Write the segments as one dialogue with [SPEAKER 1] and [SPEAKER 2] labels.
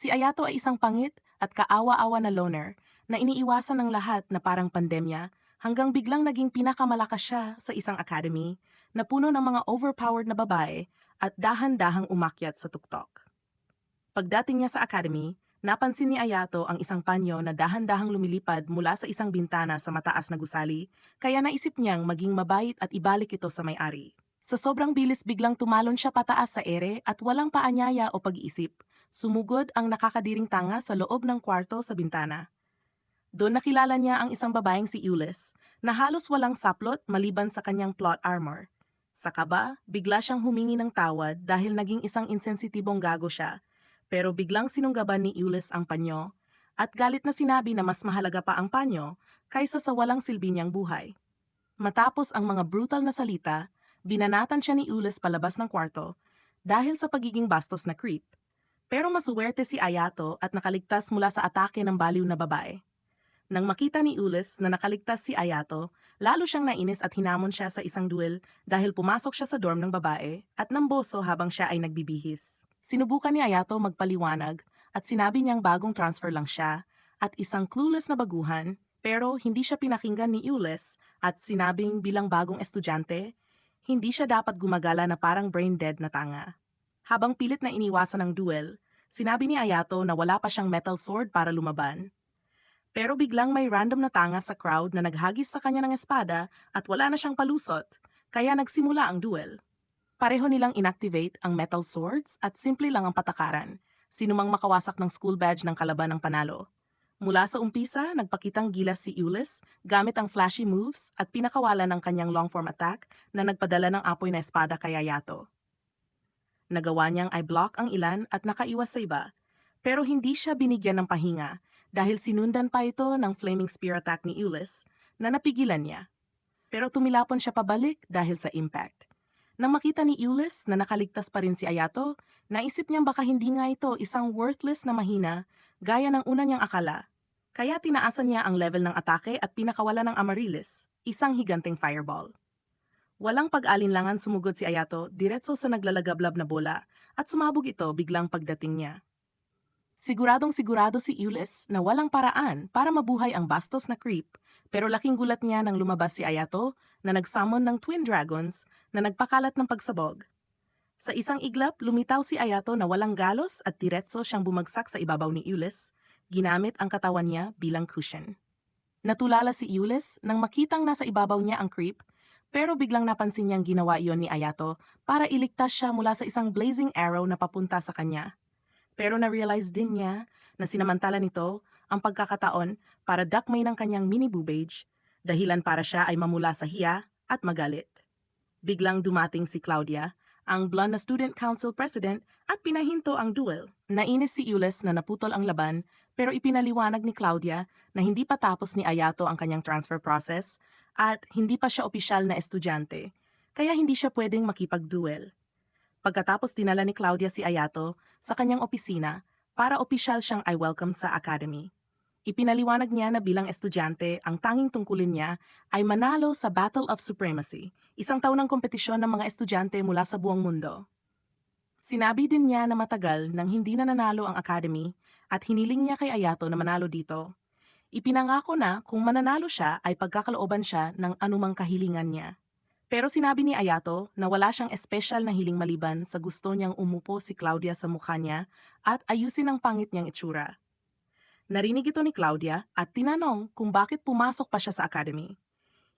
[SPEAKER 1] Si Ayato ay isang pangit at kaawa-awa na loner na iniiwasan ng lahat na parang pandemya hanggang biglang naging pinakamalakas siya sa isang academy na puno ng mga overpowered na babae at dahan-dahang umakyat sa tuktok. Pagdating niya sa academy, napansin ni Ayato ang isang panyo na dahan-dahang lumilipad mula sa isang bintana sa mataas na gusali, kaya naisip niyang maging mabait at ibalik ito sa may-ari. Sa sobrang bilis biglang tumalon siya pataas sa ere at walang paanyaya o pag-iisip. Sumugod ang nakakadiring tanga sa loob ng kwarto sa bintana. Doon nakilala niya ang isang babaeng si Ulyss na halos walang saplot maliban sa kanyang plot armor. Sa kaba, bigla siyang humingi ng tawad dahil naging isang insensitibong gago siya. Pero biglang sinunggaban ni Ulyss ang panyo at galit na sinabi na mas mahalaga pa ang panyo kaysa sa walang silbi niyang buhay. Matapos ang mga brutal na salita, binanatan siya ni Ulyss palabas ng kwarto dahil sa pagiging bastos na creep. Pero masuwerte si Ayato at nakaligtas mula sa atake ng baliw na babae. Nang makita ni Ulyss na nakaligtas si Ayato, lalo siyang nainis at hinamon siya sa isang duel dahil pumasok siya sa dorm ng babae at namboso habang siya ay nagbibihis. Sinubukan ni Ayato magpaliwanag at sinabi niyang bagong transfer lang siya at isang clueless na baguhan, pero hindi siya pinakinggan ni Ulyss at sinabing bilang bagong estudyante, hindi siya dapat gumagala na parang brain dead na tanga. Habang pilit na iniwasan ng duel, sinabi ni Ayato na wala pa siyang metal sword para lumaban. Pero biglang may random na tanga sa crowd na naghagis sa kanya ng espada at wala na siyang palusot, kaya nagsimula ang duel. Pareho nilang inactivate ang metal swords at simple lang ang patakaran. Sinumang makawasak ng school badge ng kalaban ng panalo. Mula sa umpisa, nagpakitang gilas si Ulyss gamit ang flashy moves at pinakawalan ng kanyang long-form attack na nagpadala ng apoy na espada kay Ayato. Nagawa niyang i-block ang ilan at nakaiwas sa iba, pero hindi siya binigyan ng pahinga dahil sinundan pa ito ng flaming spear attack ni Ulyss na napigilan niya. Pero tumilapon siya pabalik dahil sa impact. Nang makita ni Ulyss na nakaligtas pa rin si Ayato, naisip niyang baka hindi nga ito isang worthless na mahina gaya ng una niyang akala. Kaya tinaasan niya ang level ng atake at pinakawala ng Amaryllis, isang higanteng fireball. Walang pag-alinlangan sumugod si Ayato diretso sa naglalagablab na bola at sumabog ito biglang pagdating niya. Siguradong sigurado si Ulyss na walang paraan para mabuhay ang bastos na creep, pero laking gulat niya nang lumabas si Ayato na nagsummon ng Twin Dragons na nagpakalat ng pagsabog. Sa isang iglap, lumitaw si Ayato na walang galos at diretso siyang bumagsak sa ibabaw ni Ulyss, ginamit ang katawan niya bilang cushion. Natulala si Ulyss nang makitang nasa ibabaw niya ang creep, pero biglang napansin niyang ginawa iyon ni Ayato para iligtas siya mula sa isang blazing arrow na papunta sa kanya. Pero na-realize din niya na sinamantala nito ang pagkakataon para dakmay ng kanyang mini boobage, dahilan para siya ay mamula sa hiya at magalit. Biglang dumating si Claudia, ang blonde na student council president, at pinahinto ang duel. Nainis si Ulyss na naputol ang laban, pero ipinaliwanag ni Claudia na hindi pa tapos ni Ayato ang kanyang transfer process at hindi pa siya opisyal na estudyante, kaya hindi siya pwedeng makipag-duel. Pagkatapos dinala ni Claudia si Ayato sa kanyang opisina para opisyal siyang I-welcome sa academy. Ipinaliwanag niya na bilang estudyante, ang tanging tungkulin niya ay manalo sa Battle of Supremacy, isang taunang kompetisyon ng mga estudyante mula sa buong mundo. Sinabi din niya na matagal nang hindi na nanalo ang academy at hiniling niya kay Ayato na manalo dito. Ipinangako na kung mananalo siya ay pagkakalooban siya ng anumang kahilingan niya. Pero sinabi ni Ayato na wala siyang espesyal na hiling maliban sa gusto niyang umupo si Claudia sa mukha niya at ayusin ang pangit niyang itsura. Narinig ito ni Claudia at tinanong kung bakit pumasok pa siya sa academy.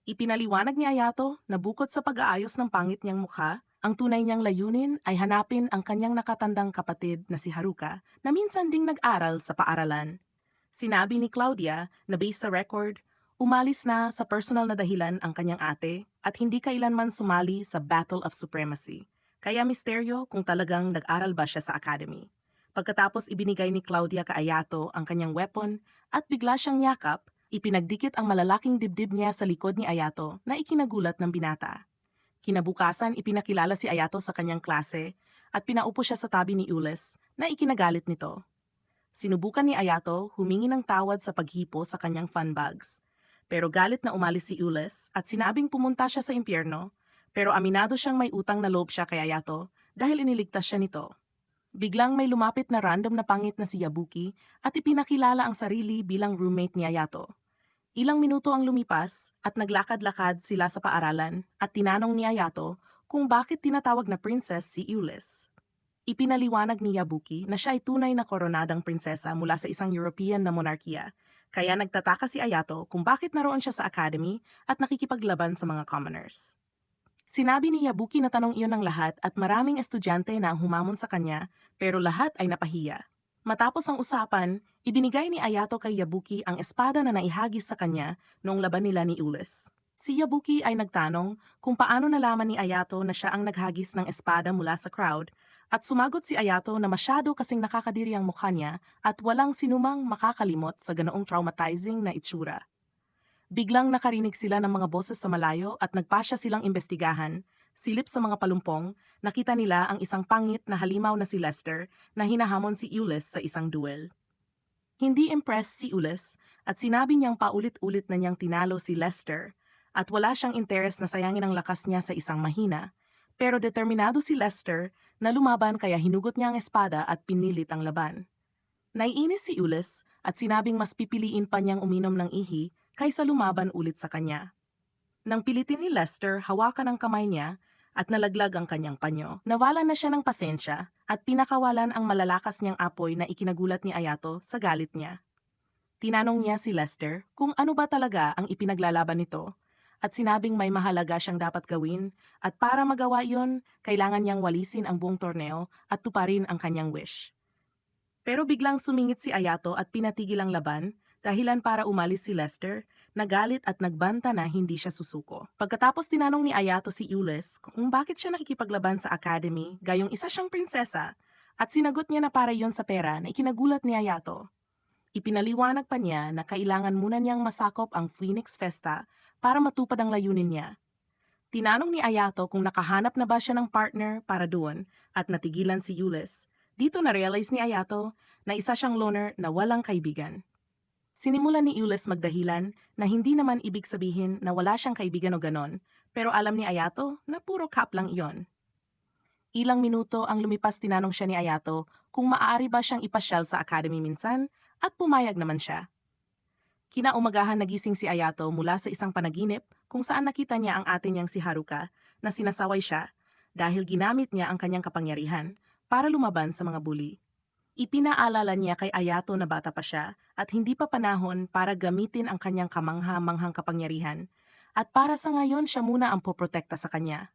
[SPEAKER 1] Ipinaliwanag ni Ayato na bukod sa pag-aayos ng pangit niyang mukha, ang tunay niyang layunin ay hanapin ang kanyang nakatandang kapatid na si Haruka na minsan ding nag-aral sa paaralan. Sinabi ni Claudia na based sa record, umalis na sa personal na dahilan ang kanyang ate at hindi kailanman sumali sa Battle of Supremacy. Kaya misteryo kung talagang nag-aral ba siya sa academy. Pagkatapos ibinigay ni Claudia kay Ayato ang kanyang weapon at bigla siyang yakap, ipinagdikit ang malalaking dibdib niya sa likod ni Ayato na ikinagulat ng binata. Kinabukasan ipinakilala si Ayato sa kanyang klase at pinaupo siya sa tabi ni Ulyss na ikinagalit nito. Sinubukan ni Ayato humingi ng tawad sa paghipo sa kanyang fun bags. Pero galit na umalis si Ulyss at sinabing pumunta siya sa impyerno, pero aminado siyang may utang na loob siya kay Ayato dahil iniligtas siya nito. Biglang may lumapit na random na pangit na si Yabuki at ipinakilala ang sarili bilang roommate ni Ayato. Ilang minuto ang lumipas at naglakad-lakad sila sa paaralan at tinanong ni Ayato kung bakit tinatawag na princess si Ulyss. Ipinaliwanag ni Yabuki na siya ay tunay na koronadang prinsesa mula sa isang European na monarkiya, kaya nagtataka si Ayato kung bakit naroon siya sa academy at nakikipaglaban sa mga commoners. Sinabi ni Yabuki na tanong iyon ng lahat at maraming estudyante na ang humamon sa kanya, pero lahat ay napahiya. Matapos ang usapan, ibinigay ni Ayato kay Yabuki ang espada na naihagis sa kanya noong laban nila ni Ulyss. Si Yabuki ay nagtanong kung paano nalaman ni Ayato na siya ang naghagis ng espada mula sa crowd, at sumagot si Ayato na masyado kasing nakakadiri ang mukha niya at walang sinumang makakalimot sa ganoong traumatizing na itsura. Biglang nakarinig sila ng mga boses sa malayo at nagpasya silang imbestigahan. Silip sa mga palumpong, nakita nila ang isang pangit na halimaw na si Lester na hinahamon si Ulyss sa isang duel. Hindi impressed si Ulyss at sinabi niyang paulit-ulit na niyang tinalo si Lester at wala siyang interes na sayangin ang lakas niya sa isang mahina. Pero determinado si Lester na lumaban kaya hinugot niya ang espada at pinilit ang laban. Naiinis si Ulyss at sinabing mas pipiliin pa niyang uminom ng ihi kaysa lumaban ulit sa kanya. Nang pilitin ni Lester, hawakan ang kamay niya at nalaglag ang kanyang panyo. Nawalan na siya ng pasensya at pinakawalan ang malalakas niyang apoy na ikinagulat ni Ayato sa galit niya. Tinanong niya si Lester kung ano ba talaga ang ipinaglalaban nito at sinabing may mahalaga siyang dapat gawin at para magawa iyon, kailangan niyang walisin ang buong torneo at tuparin ang kanyang wish. Pero biglang sumingit si Ayato at pinatigil ang laban, dahilan para umalis si Lester, nagalit at nagbanta na hindi siya susuko. Pagkatapos tinanong ni Ayato si Ulyss kung bakit siya nakikipaglaban sa academy gayong isa siyang prinsesa, at sinagot niya na para yon sa pera na ikinagulat ni Ayato. Ipinaliwanag pa niya na kailangan muna niyang masakop ang Phoenix Festa para matupad ang layunin niya. Tinanong ni Ayato kung nakahanap na ba siya ng partner para doon at natigilan si Ulyss. Dito na-realize ni Ayato na isa siyang loner na walang kaibigan. Sinimulan ni Ulyss magdahilan na hindi naman ibig sabihin na wala siyang kaibigan o ganon, pero alam ni Ayato na puro cap lang iyon. Ilang minuto ang lumipas tinanong siya ni Ayato kung maaari ba siyang ipasyal sa academy minsan at pumayag naman siya. Kinaumagahan nagising si Ayato mula sa isang panaginip kung saan nakita niya ang ate niyang si Haruka na sinasaway siya dahil ginamit niya ang kanyang kapangyarihan para lumaban sa mga bully. Ipinaalala niya kay Ayato na bata pa siya at hindi pa panahon para gamitin ang kanyang kamangha-manghang kapangyarihan at para sa ngayon siya muna ang poprotekta sa kanya.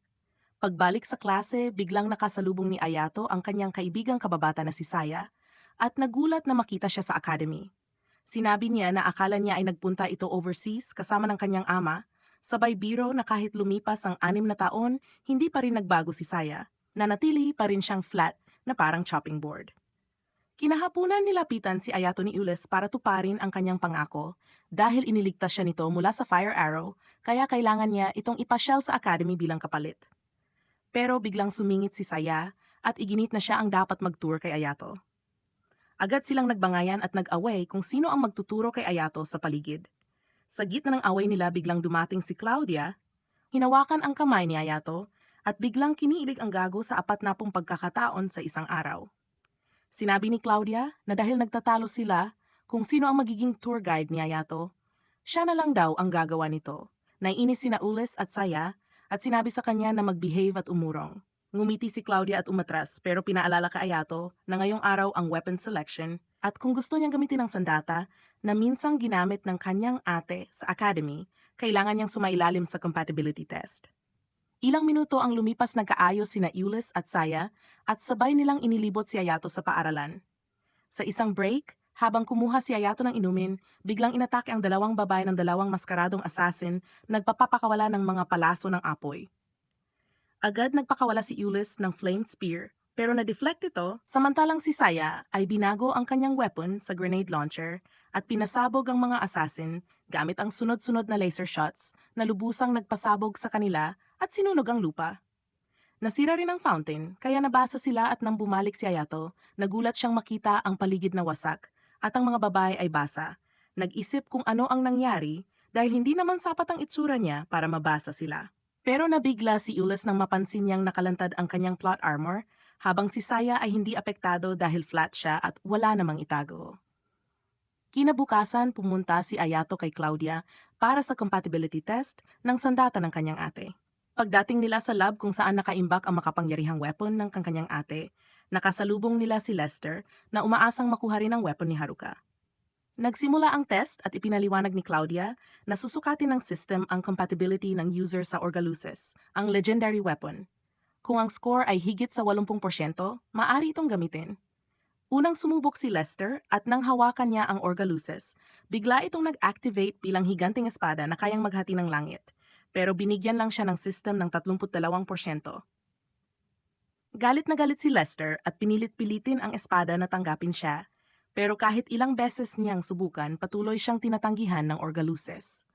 [SPEAKER 1] Pagbalik sa klase, biglang nakasalubong ni Ayato ang kanyang kaibigang kababata na si Saya at nagulat na makita siya sa academy. Sinabi niya na akala niya ay nagpunta ito overseas kasama ng kanyang ama, sabay biro na kahit lumipas ang 6 na taon, hindi pa rin nagbago si Saya, nanatili pa rin siyang flat na parang chopping board. Kinahapunan nilapitan si Ayato ni Ulyss para tuparin ang kanyang pangako dahil iniligtas siya nito mula sa Fire Arrow kaya kailangan niya itong ipasyal sa academy bilang kapalit. Pero biglang sumingit si Saya at iginit na siya ang dapat mag-tour kay Ayato. Agad silang nagbangayan at nag-away kung sino ang magtuturo kay Ayato sa paligid. Sa gitna ng away nila biglang dumating si Claudia, hinawakan ang kamay ni Ayato at biglang kiniilig ang gago sa 40 pagkakataon sa isang araw. Sinabi ni Claudia na dahil nagtatalo sila kung sino ang magiging tour guide ni Ayato, siya na lang daw ang gagawa nito. Naiinis sina Ulyss at Saya at sinabi sa kanya na mag-behave at umurong. Ngumiti si Claudia at umatras pero pinaalala kay Ayato na ngayong araw ang weapon selection at kung gusto niyang gamitin ang sandata na minsang ginamit ng kanyang ate sa academy, kailangan niyang sumailalim sa compatibility test. Ilang minuto ang lumipas nagkaayos sina Ulyss at Saya at sabay nilang inilibot si Ayato sa paaralan. Sa isang break, habang kumuha si Ayato ng inumin, biglang inatake ang 2 babae ng 2 maskaradong assassin nagpapakawala ng mga palaso ng apoy. Agad nagpakawala si Ulyss ng flame spear pero na-deflect ito samantalang si Saya ay binago ang kanyang weapon sa grenade launcher at pinasabog ang mga assassin gamit ang sunod-sunod na laser shots na lubusang nagpasabog sa kanila at sinunog ang lupa. Nasira rin ang fountain, kaya nabasa sila at nang bumalik si Ayato, nagulat siyang makita ang paligid na wasak at ang mga babae ay basa. Nag-isip kung ano ang nangyari dahil hindi naman sapat ang itsura niya para mabasa sila. Pero nabigla si Ulyss nang mapansin niyang nakalantad ang kanyang plot armor habang si Saya ay hindi apektado dahil flat siya at wala namang itago. Kinabukasan pumunta si Ayato kay Claudia para sa compatibility test ng sandata ng kanyang ate. Pagdating nila sa lab kung saan nakaimbak ang makapangyarihang weapon ng kanyang ate, nakasalubong nila si Lester na umaasang makuha rin ang weapon ni Haruka. Nagsimula ang test at ipinaliwanag ni Claudia na susukatin ng system ang compatibility ng user sa Orgaluces, ang legendary weapon. Kung ang score ay higit sa 80%, maaari itong gamitin. Unang sumubok si Lester at nang hawakan niya ang Orgaluces, bigla itong nag-activate bilang higanting espada na kayang maghati ng langit. Pero binigyan lang siya ng system ng 32%. Galit na galit si Lester at pinilit-pilitin ang espada na tanggapin siya. Pero kahit ilang beses niyang subukan, patuloy siyang tinatanggihan ng Orgaluces.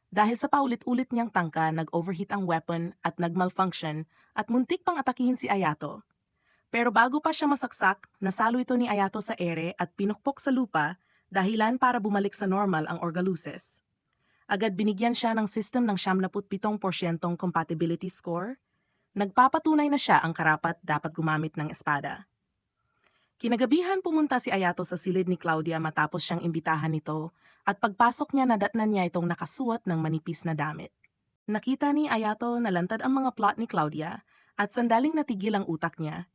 [SPEAKER 1] Dahil sa paulit-ulit niyang tangka, nag-overheat ang weapon at nag-malfunction at muntik pang atakihin si Ayato. Pero bago pa siya masaksak, nasalo ito ni Ayato sa ere at pinukpok sa lupa, dahilan para bumalik sa normal ang Orgaluces. Agad binigyan siya ng system ng 77% compatibility score. Nagpapatunay na siya ang karapat dapat gumamit ng espada. Kinagabihan pumunta si Ayato sa silid ni Claudia matapos siyang imbitahan nito at pagpasok niya nadatnan niya itong nakasuot ng manipis na damit. Nakita ni Ayato na lantad ang mga plot ni Claudia at sandaling natigil ang utak niya.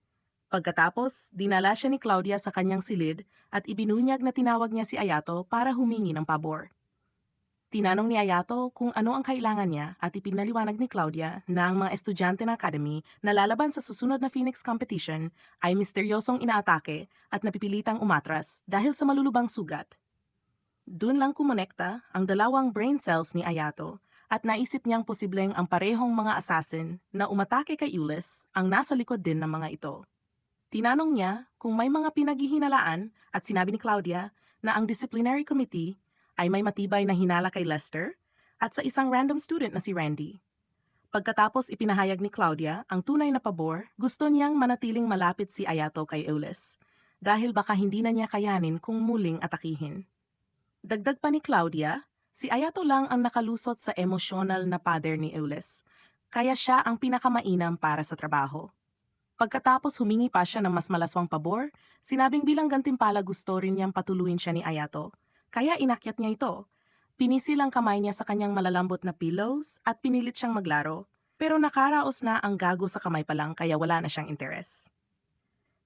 [SPEAKER 1] Pagkatapos, dinala siya ni Claudia sa kanyang silid at ibinunyag na tinawag niya si Ayato para humingi ng pabor. Tinanong ni Ayato kung ano ang kailangan niya at ipinaliwanag ni Claudia na ang mga estudyante ng academy na lalaban sa susunod na Phoenix competition ay misteryosong inaatake at napipilitang umatras dahil sa malulubang sugat. Doon lang kumonekta ang dalawang brain cells ni Ayato at naisip niyang posibleng ang parehong mga assassin na umatake kay Ulyss ang nasa likod din ng mga ito. Tinanong niya kung may mga pinaghihinalaan at sinabi ni Claudia na ang disciplinary committee ay may matibay na hinala kay Lester at sa isang random student na si Randy. Pagkatapos ipinahayag ni Claudia ang tunay na pabor, gusto niyang manatiling malapit si Ayato kay Ulyss dahil baka hindi na niya kayanin kung muling atakihin. Dagdag pa ni Claudia, si Ayato lang ang nakalusot sa emosyonal na pader ni Ulyss, kaya siya ang pinakamainam para sa trabaho. Pagkatapos humingi pa siya ng mas malaswang pabor, sinabing bilang gantimpala gusto rin niyang patuluin siya ni Ayato, kaya inakyat niya ito. Pinisil ang kamay niya sa kanyang malalambot na pillows at pinilit siyang maglaro, pero nakaraos na ang gago sa kamay pa lang kaya wala na siyang interes.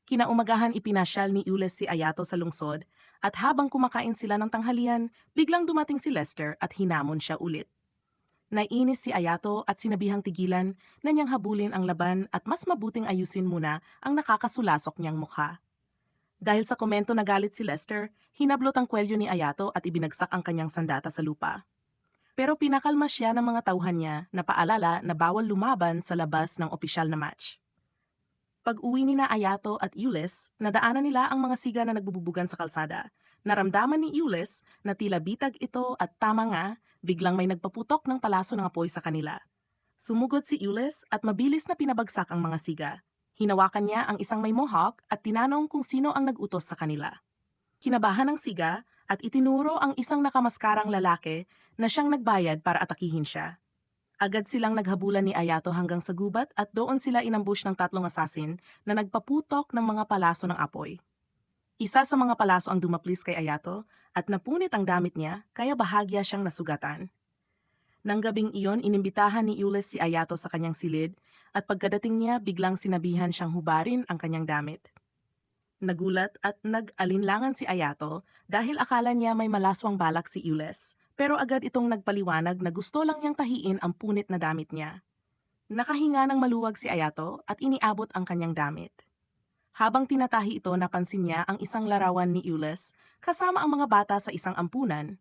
[SPEAKER 1] Kinaumagahan ipinasyal ni Ulyss si Ayato sa lungsod at habang kumakain sila ng tanghalian, biglang dumating si Lester at hinamon siya ulit. Nainis si Ayato at sinabihang tigilan na niyang habulin ang laban at mas mabuting ayusin muna ang nakakasulasok niyang mukha. Dahil sa komento na galit si Lester, hinablot ang kwelyo ni Ayato at ibinagsak ang kanyang sandata sa lupa. Pero pinakalma siya ng mga tauhan niya na paalala na bawal lumaban sa labas ng opisyal na match. Pag-uwi ni na Ayato at Ulyss, nadaanan nila ang mga siga na nagbububugan sa kalsada. Naramdaman ni Ulyss na tila bitag ito at tama nga, biglang may nagpaputok ng palaso ng apoy sa kanila. Sumugod si Ulyss at mabilis na pinabagsak ang mga siga. Hinawakan niya ang isang may mohawk at tinanong kung sino ang nag-utos sa kanila. Kinabahan ng siga at itinuro ang isang nakamaskarang lalaki na siyang nagbayad para atakihin siya. Agad silang naghabulan ni Ayato hanggang sa gubat at doon sila inambush ng 3 assassin na nagpaputok ng mga palaso ng apoy. Isa sa mga palaso ang dumaplis kay Ayato at napunit ang damit niya kaya bahagya siyang nasugatan. Nang gabing iyon, inimbitahan ni Ulyss si Ayato sa kanyang silid at pagkadating niya biglang sinabihan siyang hubarin ang kanyang damit. Nagulat at nag-alinlangan si Ayato dahil akala niya may malaswang balak si Ulyss, pero agad itong nagpaliwanag na gusto lang niyang tahiin ang punit na damit niya. Nakahinga ng maluwag si Ayato at iniabot ang kanyang damit. Habang tinatahi ito, napansin niya ang isang larawan ni Ulyss kasama ang mga bata sa isang ampunan.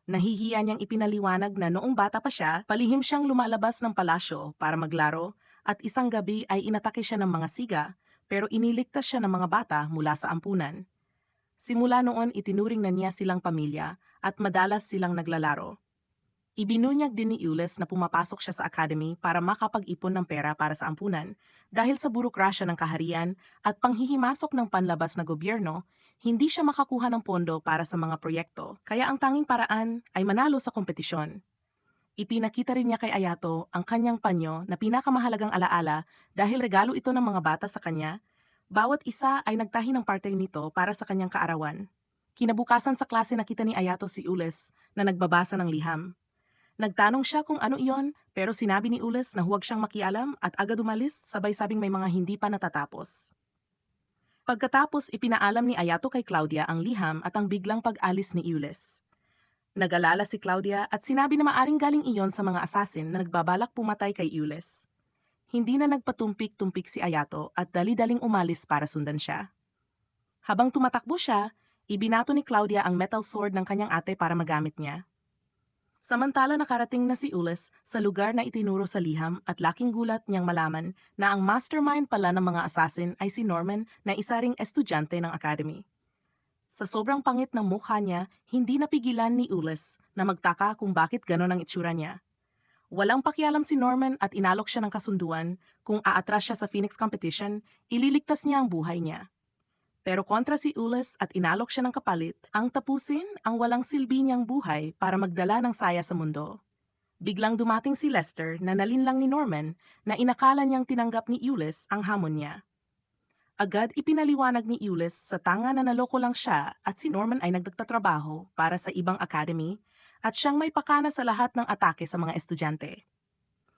[SPEAKER 1] Nahihiya niyang ipinaliwanag na noong bata pa siya, palihim siyang lumalabas ng palasyo para maglaro at isang gabi ay inatake siya ng mga siga pero iniligtas siya ng mga bata mula sa ampunan. Simula noon itinuring na niya silang pamilya at madalas silang naglalaro. Ibinunyag din ni Ulyss na pumapasok siya sa academy para makapag-ipon ng pera para sa ampunan dahil sa burokrasya ng kaharian at panghihimasok ng panlabas na gobyerno. Hindi siya makakuha ng pondo para sa mga proyekto, kaya ang tanging paraan ay manalo sa kompetisyon. Ipinakita rin niya kay Ayato ang kanyang panyo na pinakamahalagang alaala dahil regalo ito ng mga bata sa kanya, Bawat isa ay nagtahi ng parte nito para sa kanyang kaarawan. Kinabukasan sa klase nakita ni Ayato si Ules na nagbabasa ng liham. Nagtanong siya kung ano iyon, pero sinabi ni Ules na huwag siyang makialam at agad umalis, sabay sabing may mga hindi pa natatapos. Pagkatapos ipinaalam ni Ayato kay Claudia ang liham at ang biglang pag-alis ni Ules. Nag-alala si Claudia at sinabi na maaring galing iyon sa mga asasin na nagbabalak pumatay kay Ules. Hindi na nagpatumpik-tumpik si Ayato at dali-daling umalis para sundan siya. Habang tumatakbo siya, ibinato ni Claudia ang metal sword ng kanyang ate para magamit niya. Samantala nakarating na si Ules sa lugar na itinuro sa liham at laking gulat niyang malaman na ang mastermind pala ng mga assassin ay si Norman na isa ring estudyante ng academy. Sa sobrang pangit ng mukha niya, hindi napigilan ni Ules na magtaka kung bakit ganon ang itsura niya. Walang pakialam si Norman at inalok siya ng kasunduan kung aatras siya sa Phoenix competition, ililigtas niya ang buhay niya. Pero kontra si Ules at inalok siya ng kapalit, ang tapusin ang walang silbi niyang buhay para magdala ng saya sa mundo. Biglang dumating si Lester na nalinlang ni Norman na inakala niyang tinanggap ni Ules ang hamon niya. Agad ipinaliwanag ni Ules sa tanga na naloko lang siya at si Norman ay nagtatrabaho para sa ibang academy at siyang may pakana sa lahat ng atake sa mga estudyante.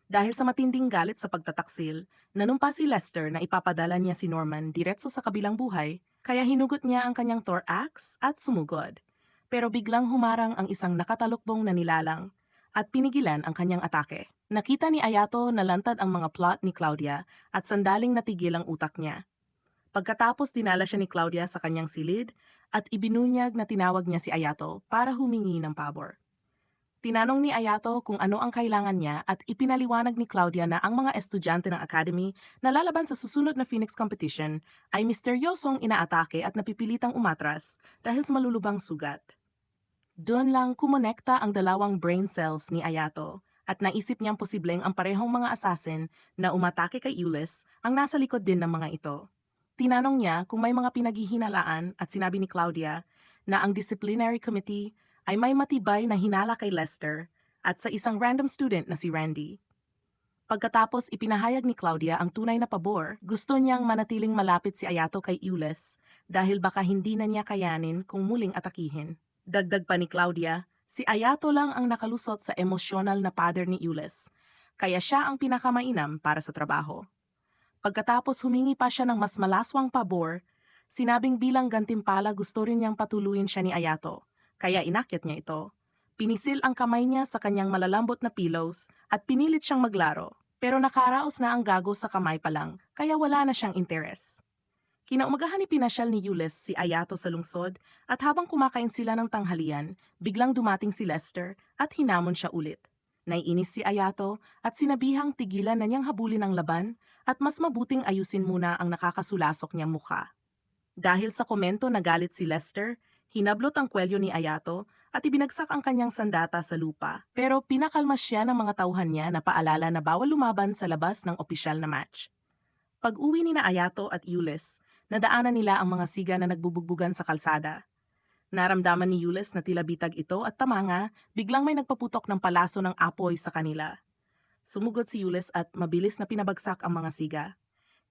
[SPEAKER 1] Dahil sa matinding galit sa pagtataksil, nanumpa si Lester na ipapadala niya si Norman diretso sa kabilang buhay, kaya hinugot niya ang kanyang thorax at sumugod. Pero biglang humarang ang isang nakatalukbong na nilalang at pinigilan ang kanyang atake. Nakita ni Ayato na lantad ang mga plot ni Claudia at sandaling natigil ang utak niya. Pagkatapos dinala siya ni Claudia sa kanyang silid at ibinunyag na tinawag niya si Ayato para humingi ng pabor. Tinanong ni Ayato kung ano ang kailangan niya at ipinaliwanag ni Claudia na ang mga estudyante ng academy na lalaban sa susunod na Phoenix competition ay misteryosong inaatake at napipilitang umatras dahil sa malulubang sugat. Doon lang kumonekta ang dalawang brain cells ni Ayato at naisip niyang posibleng ang parehong mga assassin na umatake kay Ules ang nasa likod din ng mga ito. Tinanong niya kung may mga pinaghihinalaan at sinabi ni Claudia na ang disciplinary committee ay may matibay na hinala kay Lester at sa isang random student na si Randy. Pagkatapos ipinahayag ni Claudia ang tunay na pabor, gusto niyang manatiling malapit si Ayato kay Ules dahil baka hindi na niya kayanin kung muling atakihin. Dagdag pa ni Claudia, si Ayato lang ang nakalusot sa emosyonal na pader ni Ules, kaya siya ang pinakamainam para sa trabaho. Pagkatapos humingi pa siya ng mas malaswang pabor, sinabing bilang gantimpala gusto rin niyang patuluyin siya ni Ayato, kaya inakyat niya ito. Pinisil ang kamay niya sa kanyang malalambot na pillows at pinilit siyang maglaro, pero nakaraos na ang gago sa kamay pa lang, kaya wala na siyang interes. Kinaumagahan ipinasyal ni Ules si Ayato sa lungsod at habang kumakain sila ng tanghalian, biglang dumating si Lester at hinamon siya ulit. Naiinis si Ayato at sinabihang tigilan na niyang habulin ang laban at mas mabuting ayusin muna ang nakakasulasok niyang mukha. Dahil sa komento nagalit si Lester, hinablot ang kwelyo ni Ayato at ibinagsak ang kanyang sandata sa lupa. Pero pinakalma siya ng mga tauhan niya na paalala na bawal lumaban sa labas ng opisyal na match. Pag-uwi ni na Ayato at Ules, nadaanan nila ang mga siga na nagbubugbugan sa kalsada. Naramdaman ni Ules na tila bitag ito at tamanga, biglang may nagpaputok ng palaso ng apoy sa kanila. Sumugod si Ules at mabilis na pinabagsak ang mga siga.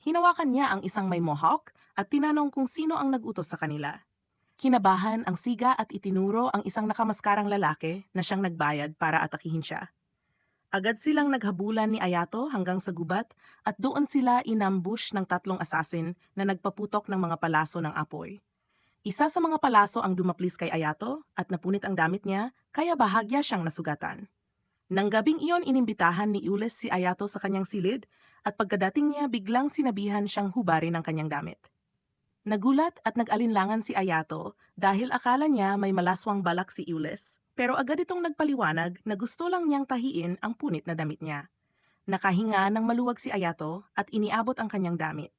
[SPEAKER 1] Hinawakan niya ang isang may mohawk at tinanong kung sino ang nag-utos sa kanila. Kinabahan ang siga at itinuro ang isang nakamaskarang lalaki na siyang nagbayad para atakihin siya. Agad silang naghabulan ni Ayato hanggang sa gubat at doon sila inambush ng tatlong assassin na nagpaputok ng mga palaso ng apoy. Isa sa mga palaso ang dumaplis kay Ayato at napunit ang damit niya kaya bahagya siyang nasugatan. Nang gabing iyon inimbitahan ni Ules si Ayato sa kanyang silid at pagkadating niya biglang sinabihan siyang hubarin ang kanyang damit. Nagulat at nag-alinlangan si Ayato dahil akala niya may malaswang balak si Ules, pero agad itong nagpaliwanag na gusto lang niyang tahiin ang punit na damit niya. Nakahinga ng maluwag si Ayato at iniabot ang kanyang damit.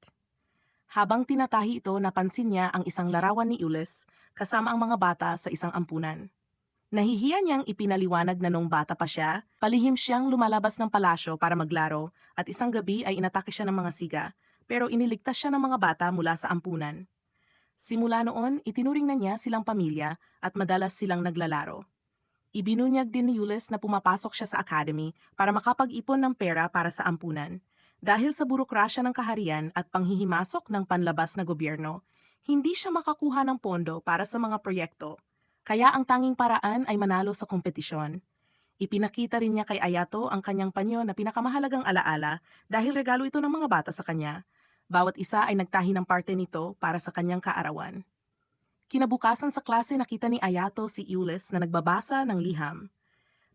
[SPEAKER 1] Habang tinatahi ito, napansin niya ang isang larawan ni Ules kasama ang mga bata sa isang ampunan. Nahihiya niyang ipinaliwanag na nung bata pa siya, palihim siyang lumalabas ng palasyo para maglaro at isang gabi ay inatake siya ng mga siga, pero iniligtas siya ng mga bata mula sa ampunan. Simula noon, itinuring na niya silang pamilya at madalas silang naglalaro. Ibinunyag din ni Ules na pumapasok siya sa academy para makapag-ipon ng pera para sa ampunan. Dahil sa burokrasya ng kaharian at panghihimasok ng panlabas na gobyerno, hindi siya makakuha ng pondo para sa mga proyekto. Kaya ang tanging paraan ay manalo sa kompetisyon. Ipinakita rin niya kay Ayato ang kanyang panyo na pinakamahalagang alaala dahil regalo ito ng mga bata sa kanya. Bawat isa ay nagtahi ng parte nito para sa kanyang kaarawan. Kinabukasan sa klase nakita ni Ayato si Ulyss na nagbabasa ng liham.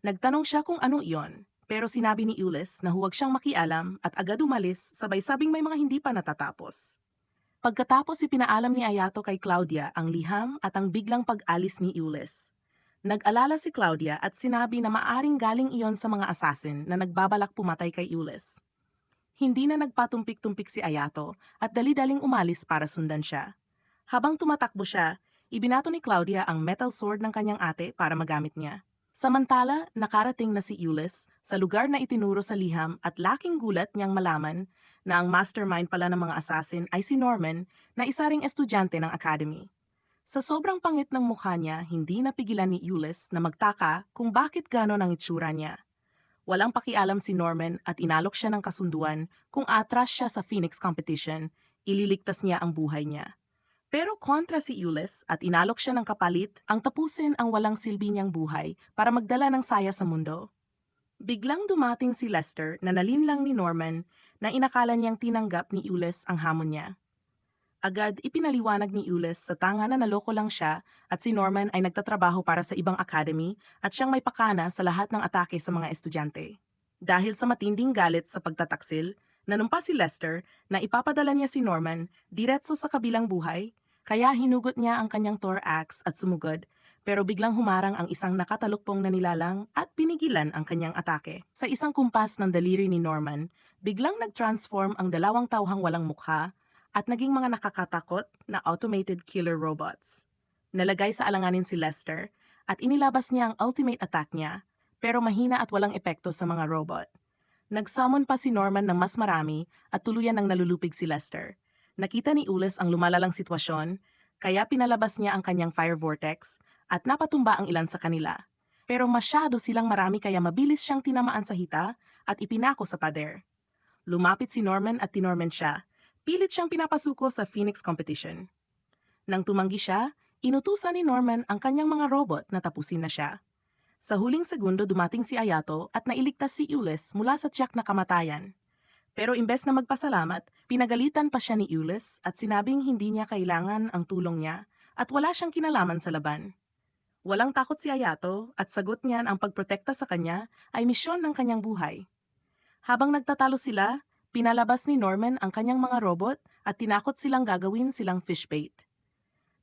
[SPEAKER 1] Nagtanong siya kung ano iyon, pero sinabi ni Ulyss na huwag siyang makialam at agad umalis sabay sabing may mga hindi pa natatapos. Pagkatapos ipinaalam ni Ayato kay Claudia ang liham at ang biglang pag-alis ni Ulyss. Nag-alala si Claudia at sinabi na maaring galing iyon sa mga assassin na nagbabalak pumatay kay Ulyss. Hindi na nagpatumpik-tumpik si Ayato at dali-daling umalis para sundan siya. Habang tumatakbo siya, ibinato ni Claudia ang metal sword ng kanyang ate para magamit niya. Samantala, nakarating na si Ulyss sa lugar na itinuro sa liham at laking gulat niyang malaman na ang mastermind pala ng mga assassin ay si Norman na isa ring estudyante ng academy. Sa sobrang pangit ng mukha niya, hindi napigilan ni Ulyss na magtaka kung bakit gano'n ang itsura niya. Walang pakialam si Norman at inalok siya ng kasunduan kung atras siya sa Phoenix competition, ililigtas niya ang buhay niya. Pero kontra si Ulyss at inalok siya ng kapalit ang tapusin ang walang silbi niyang buhay para magdala ng saya sa mundo. Biglang dumating si Lester na nalinlang ni Norman na inakala niyang tinanggap ni Ulyss ang hamon niya. Agad ipinaliwanag ni Ulyss sa tanga na naloko lang siya at si Norman ay nagtatrabaho para sa ibang academy at siyang may pakana sa lahat ng atake sa mga estudyante. Dahil sa matinding galit sa pagtataksil, nanumpa si Lester na ipapadala niya si Norman diretso sa kabilang buhay, kaya hinugot niya ang kanyang thorax at sumugod, pero biglang humarang ang isang nakatalukpong na nilalang at pinigilan ang kanyang atake. Sa isang kumpas ng daliri ni Norman, biglang nag-transform ang dalawang tauhang walang mukha at naging mga nakakatakot na automated killer robots. Nalagay sa alanganin si Lester at inilabas niya ang ultimate attack niya, pero mahina at walang epekto sa mga robot. Nagsummon pa si Norman ng mas marami at tuluyan ng nalulupig si Lester. Nakita ni Ulyss ang lumalalang sitwasyon, kaya pinalabas niya ang kanyang fire vortex at napatumba ang ilan sa kanila. Pero masyado silang marami kaya mabilis siyang tinamaan sa hita at ipinako sa pader. Lumapit si Norman at tinorment siya. Pilit siyang pinapasuko sa Phoenix competition. Nang tumanggi siya, inutusan ni Norman ang kanyang mga robot na tapusin na siya. Sa huling segundo dumating si Ayato at nailigtas si Ulyss mula sa tiyak na kamatayan. Pero imbes na magpasalamat, pinagalitan pa siya ni Ulyss at sinabing hindi niya kailangan ang tulong niya at wala siyang kinalaman sa laban. Walang takot si Ayato at sagot niyan ang pagprotekta sa kanya ay misyon ng kanyang buhay. Habang nagtatalo sila, pinalabas ni Norman ang kanyang mga robot at tinakot silang gagawin silang fish bait.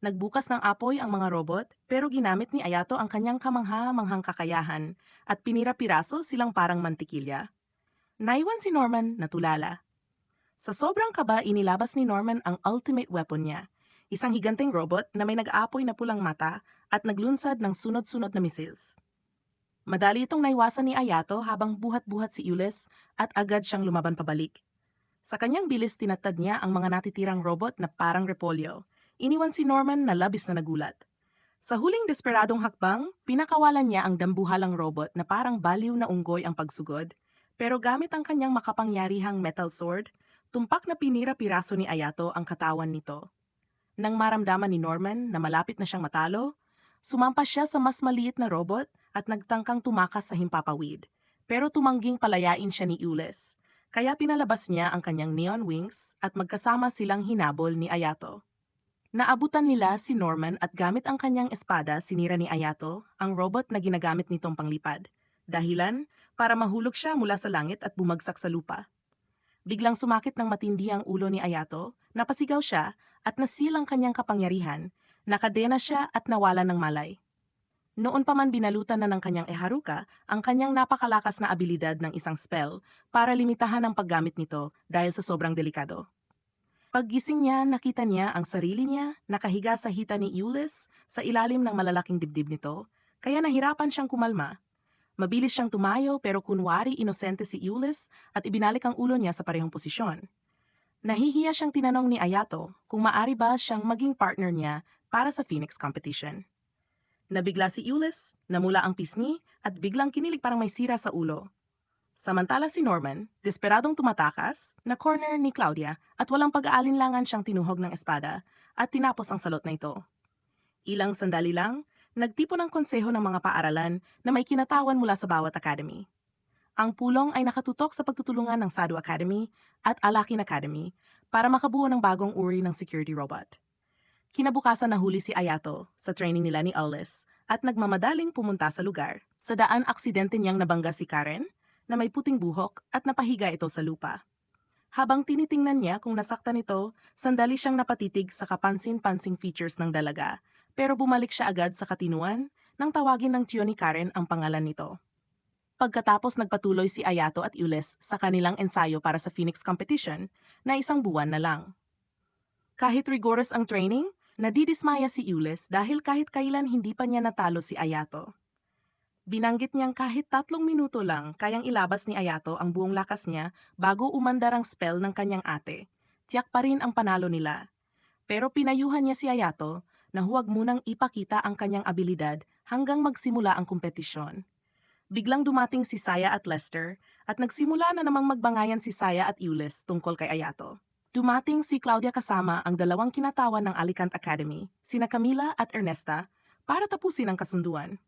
[SPEAKER 1] Nagbukas ng apoy ang mga robot pero ginamit ni Ayato ang kanyang kamangha-manghang kakayahan at pinira-piraso silang parang mantikilya. Naiwan si Norman na tulala. Sa sobrang kaba inilabas ni Norman ang ultimate weapon niya, isang higanteng robot na may nag-aapoy na pulang mata at naglunsad ng sunod-sunod na missiles. Madali itong naiwasan ni Ayato habang buhat-buhat si Ulyss at agad siyang lumaban pabalik. Sa kanyang bilis tinatad niya ang mga natitirang robot na parang repolyo. Iniwan si Norman na labis na nagulat. Sa huling desperadong hakbang, pinakawalan niya ang dambuhalang robot na parang baliw na unggoy ang pagsugod, pero gamit ang kanyang makapangyarihang metal sword, tumpak na pinira-piraso ni Ayato ang katawan nito. Nang maramdaman ni Norman na malapit na siyang matalo, sumampa siya sa mas maliit na robot at nagtangkang tumakas sa himpapawid. Pero tumangging palayain siya ni Ulyss, kaya pinalabas niya ang kanyang neon wings at magkasama silang hinabol ni Ayato. Naabutan nila si Norman at gamit ang kanyang espada sinira ni Ayato ang robot na ginagamit nitong panglipad. Dahilan, para mahulog siya mula sa langit at bumagsak sa lupa. Biglang sumakit ng matindi ang ulo ni Ayato, napasigaw siya at nasilang kanyang kapangyarihan, nakadena siya at nawalan ng malay. Noon pa man binalutan na ng kanyang eharuka ang kanyang napakalakas na abilidad ng isang spell para limitahan ang paggamit nito dahil sa sobrang delikado. Paggising niya, nakita niya ang sarili niya nakahiga sa hita ni Ulyss sa ilalim ng malalaking dibdib nito, kaya nahirapan siyang kumalma. Mabilis siyang tumayo pero kunwari inosente si Ulyss at ibinalik ang ulo niya sa parehong posisyon. Nahihiya siyang tinanong ni Ayato kung maari ba siyang maging partner niya para sa Phoenix competition. Nabigla si Ulyss, namula ang pisngi at biglang kinilig parang may sira sa ulo. Samantala si Norman, desperadong tumatakas, na corner ni Claudia at walang pag-aalinlangan siyang tinuhog ng espada at tinapos ang salot na ito. Ilang sandali lang, nagtipon ng konseho ng mga paaralan na may kinatawan mula sa bawat academy. Ang pulong ay nakatutok sa pagtutulungan ng Sado Academy at Alakin Academy para makabuo ng bagong uri ng security robot. Kinabukasan nahuli si Ayato sa training nila ni Aulis at nagmamadaling pumunta sa lugar. Sa daan aksidente niyang nabangga si Karen na may puting buhok at napahiga ito sa lupa. Habang tinitingnan niya kung nasaktan ito, sandali siyang napatitig sa kapansin-pansing features ng dalaga, pero bumalik siya agad sa katinuan nang tawagin ng tiyo ni Karen ang pangalan nito. Pagkatapos nagpatuloy si Ayato at Ulis sa kanilang ensayo para sa Phoenix competition na isang buwan na lang. Kahit rigorous ang training, nadidismaya si Ulis dahil kahit kailan hindi pa niya natalo si Ayato. Binanggit niyang kahit 3 minuto lang kayang ilabas ni Ayato ang buong lakas niya bago umandar ang spell ng kanyang ate. Tiyak pa rin ang panalo nila. Pero pinayuhan niya si Ayato na huwag munang ipakita ang kanyang abilidad hanggang magsimula ang kompetisyon. Biglang dumating si Saya at Lester at nagsimula na namang magbangayan si Saya at Ulis tungkol kay Ayato. Dumating si Claudia kasama ang dalawang kinatawan ng Alicant Academy, sina Camila at Ernesta, para tapusin ang kasunduan.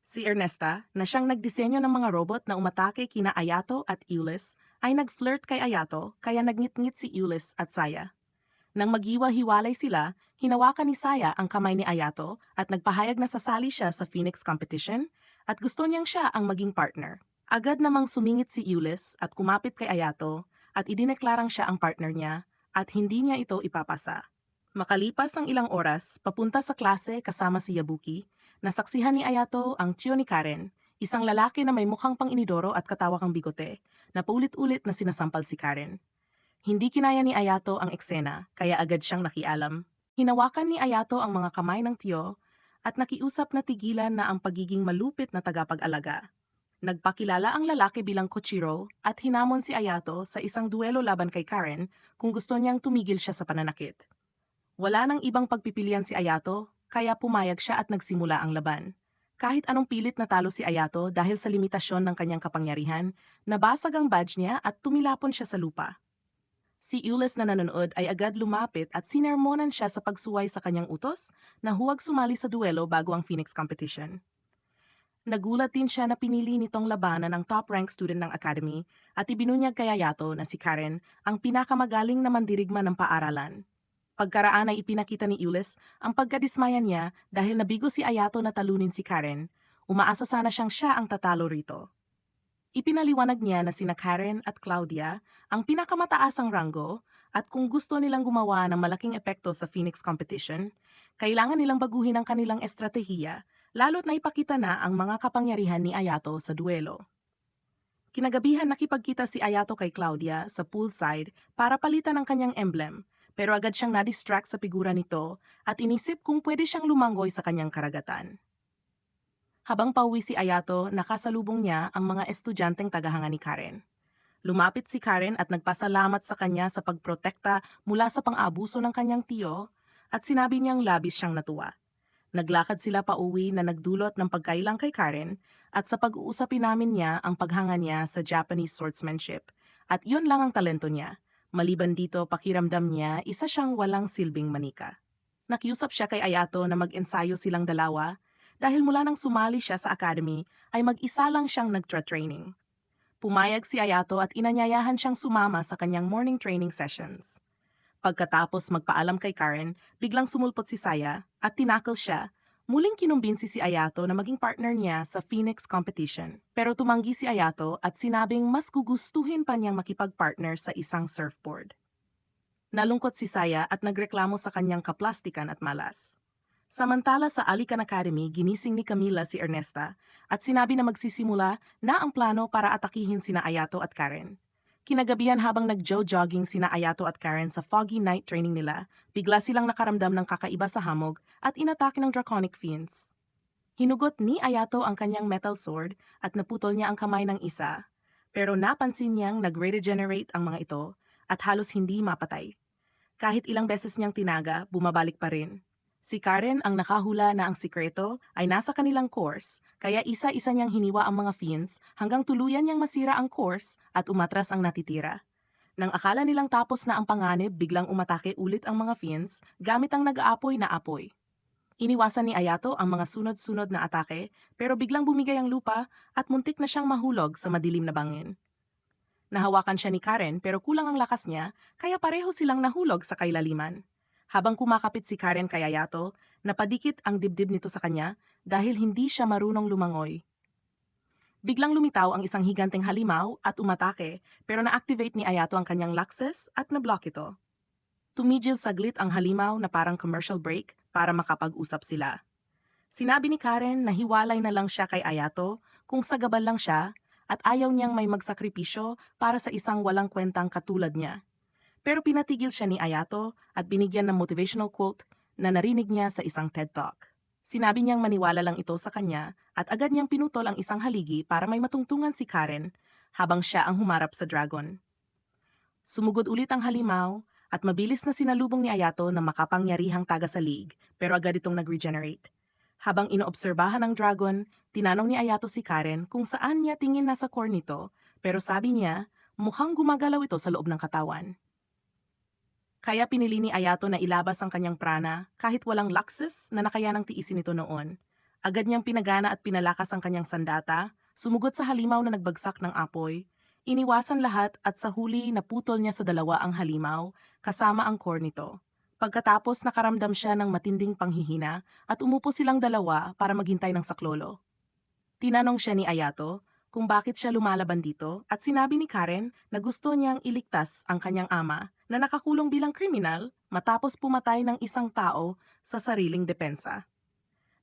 [SPEAKER 1] Si Ernesta, na siyang nagdisenyo ng mga robot na umatake kina Ayato at Ulis, ay nag-flirt kay Ayato kaya nagngit-ngit si Ulis at Saya. Nang maghiwa-hiwalay sila, hinawakan ni Saya ang kamay ni Ayato at nagpahayag na sasali siya sa Phoenix competition at gusto niyang siya ang maging partner. Agad namang sumingit si Ulis at kumapit kay Ayato at idineklarang siya ang partner niya at hindi niya ito ipapasa. Makalipas ang ilang oras, papunta sa klase kasama si Yabuki, nasaksihan ni Ayato ang tiyo ni Karen, isang lalaki na may mukhang pang-inidoro at katawakang bigote, na paulit-ulit na sinasampal si Karen. Hindi kinaya ni Ayato ang eksena, kaya agad siyang nakialam. Hinawakan ni Ayato ang mga kamay ng tiyo at nakiusap na tigilan na ang pagiging malupit na tagapag-alaga. Nagpakilala ang lalaki bilang Kochiro at hinamon si Ayato sa isang duelo laban kay Karen kung gusto niyang tumigil siya sa pananakit. Wala nang ibang pagpipilian si Ayato, kaya pumayag siya at nagsimula ang laban. Kahit anong pilit natalo si Ayato dahil sa limitasyon ng kanyang kapangyarihan, nabasag ang badge niya at tumilapon siya sa lupa. Si Ulis na nanonood ay agad lumapit at sinermonan siya sa pagsuway sa kanyang utos na huwag sumali sa duelo bago ang Phoenix competition. Nagulat din siya na pinili nitong labanan ang top-ranked student ng academy at ibinunyag kay Ayato na si Karen ang pinakamagaling na mandirigma ng paaralan. Pagkaraan ay ipinakita ni Ulis ang pagkadismaya niya dahil nabigo si Ayato na talunin si Karen. Umaasa sana siyang siya ang tatalo rito. Ipinaliwanag niya na sina Karen at Claudia ang pinakamataasang ranggo at kung gusto nilang gumawa ng malaking epekto sa Phoenix competition, kailangan nilang baguhin ang kanilang estratehiya lalo't na ipakita na ang mga kapangyarihan ni Ayato sa duelo. Kinagabihan nakipagkita si Ayato kay Claudia sa poolside para palitan ang kanyang emblem, pero agad siyang na-distract sa figura nito at inisip kung pwede siyang lumanggoy sa kanyang karagatan. Habang pauwi si Ayato, nakasalubong niya ang mga estudyanteng tagahanga ni Karen. Lumapit si Karen at nagpasalamat sa kanya sa pagprotekta mula sa pang-abuso ng kanyang tiyo at sinabi niyang labis siyang natuwa. Naglakad sila pauwi na nagdulot ng pagkailang kay Karen at sa pag-uusapin namin niya ang paghanga niya sa Japanese swordsmanship at yun lang ang talento niya. Maliban dito, pakiramdam niya isa siyang walang silbing manika. Nakiusap siya kay Ayato na mag-ensayo silang dalawa dahil mula nang sumali siya sa academy ay mag-isa lang siyang nagtra-training. Pumayag si Ayato at inanyayahan siyang sumama sa kanyang morning training sessions. Pagkatapos magpaalam kay Karen, biglang sumulpot si Saya at tinakil siya. Muling kinumbinsi si Ayato na maging partner niya sa Phoenix competition. Pero tumanggi si Ayato at sinabing mas gugustuhin pa niyang makipag-partner sa isang surfboard. Nalungkot si Saya at nagreklamo sa kanyang kaplastikan at malas. Samantala sa Alicant Academy, ginising ni Camila si Ernesta at sinabi na magsisimula na ang plano para atakihin sina Ayato at Karen. Kinagabihan habang nag-jogging sina Ayato at Karen sa foggy night training nila, bigla silang nakaramdam ng kakaiba sa hamog at inatake ng draconic fiends. Hinugot ni Ayato ang kanyang metal sword at naputol niya ang kamay ng isa, pero napansin niyang nag-regenerate ang mga ito at halos hindi mapatay. Kahit ilang beses niyang tinaga, bumabalik pa rin. Si Karen ang nakahula na ang sikreto ay nasa kanilang course, kaya isa-isa niyang hiniwa ang mga fins hanggang tuluyan niyang masira ang course at umatras ang natitira. Nang akala nilang tapos na ang panganib, biglang umatake ulit ang mga fins gamit ang nag-aapoy na apoy. Iniwasan ni Ayato ang mga sunod-sunod na atake, pero biglang bumigay ang lupa at muntik na siyang mahulog sa madilim na bangin. Nahawakan siya ni Karen pero kulang ang lakas niya, kaya pareho silang nahulog sa kailaliman. Habang kumakapit si Karen kay Ayato, napadikit ang dibdib nito sa kanya dahil hindi siya marunong lumangoy. Biglang lumitaw ang isang higanteng halimaw at umatake, pero na-activate ni Ayato ang kanyang laxes at na-block ito. Tumigil saglit ang halimaw na parang commercial break para makapag-usap sila. Sinabi ni Karen na hiwalay na lang siya kay Ayato kung sagabal lang siya at ayaw niyang may magsakripisyo para sa isang walang kwentang katulad niya. Pero pinatigil siya ni Ayato at binigyan ng motivational quote na narinig niya sa isang TED Talk. Sinabi niyang maniwala lang ito sa kanya at agad niyang pinutol ang isang haligi para may matungtungan si Karen habang siya ang humarap sa dragon. Sumugod ulit ang halimaw at mabilis na sinalubong ni Ayato ng makapangyarihang tagasalig pero agad itong nag-regenerate. Habang inoobserbahan ng dragon, tinanong ni Ayato si Karen kung saan niya tingin nasa core nito, pero sabi niya, mukhang gumagalaw ito sa loob ng katawan. Kaya pinili ni Ayato na ilabas ang kanyang prana kahit walang laxes na nakayanang tiisin ito noon. Agad niyang pinagana at pinalakas ang kanyang sandata, sumugod sa halimaw na nagbagsak ng apoy, iniwasan lahat at sa huli naputol niya sa dalawa ang halimaw kasama ang core nito. Pagkatapos nakaramdam siya ng matinding panghihina at umupo silang dalawa para maghintay ng saklolo. Tinanong siya ni Ayato kung bakit siya lumalaban dito at sinabi ni Karen na gusto niyang iligtas ang kanyang ama na nakakulong bilang kriminal matapos pumatay ng isang tao sa sariling depensa.